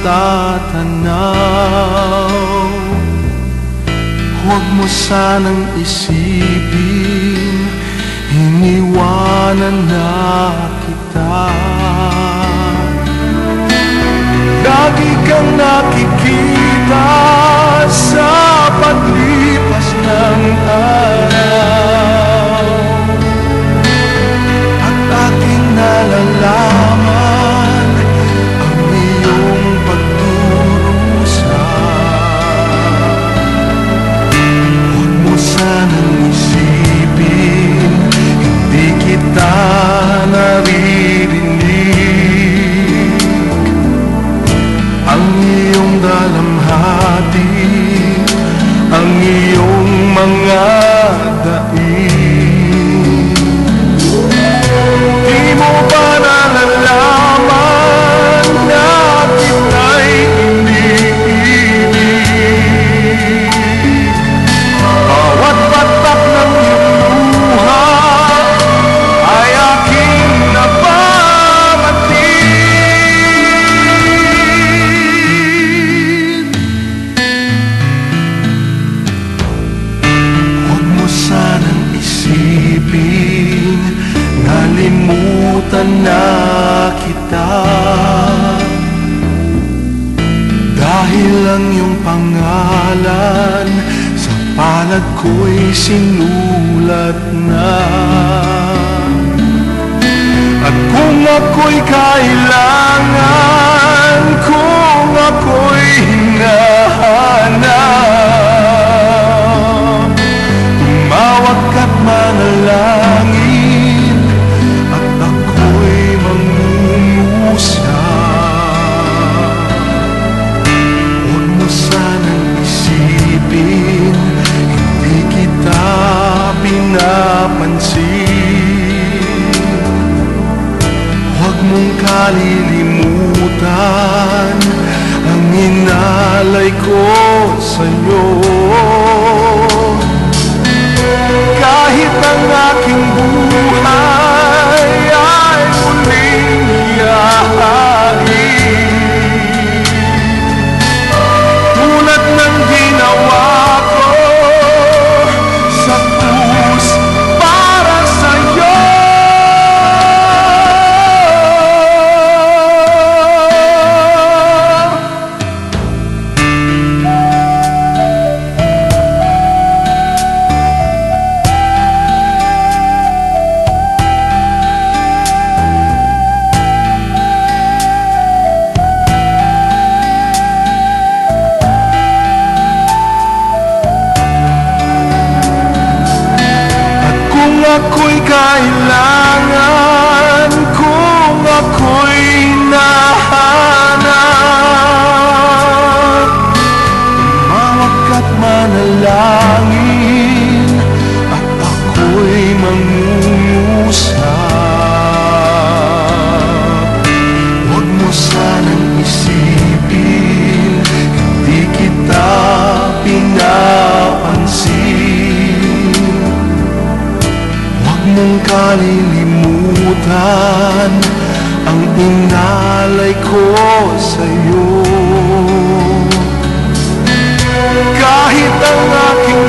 tatanaw. Huwag mo sanang isipin, iniwanan na kita. Lagi kang nakikita sa paglipas ng araw, at aking nalalaman ang iyong pagdurusa. Huwag mo sanang isipin, hindi kita naririnig. Ang iyong dalamhati, ang iyong mga daig. Di mo ba nalalaman na kita'y iniibig? Bawat patak ng iyong luha ay aking nababatid. Huwag mo sanang isipin, nalimutan na kita. Dahil ang iyong pangalan sa palad ko'y sinulat na. At kung ako'y kailangan, kung ako'y hinahanap, tumawag ka't manalangin, at ako'y mangungusap. Huwag mo sanang isipin, hindi kita pinapansin. Huwag mong kalilimutan ang inalay ko sa'yo. Kahit ang aking buhay ay muling iyahain, tulad ng ginawa ko sa krus para sa'yo. Ako'y kailangan, kung ako'y nahanap, tumawag ka't manalangin, at ako'y mangungusap. Huwag mo sanang isipin, hindi kita pinapansin. Huwag mong kalilimutan ang inalay ko sa'yo. Kahit ang aking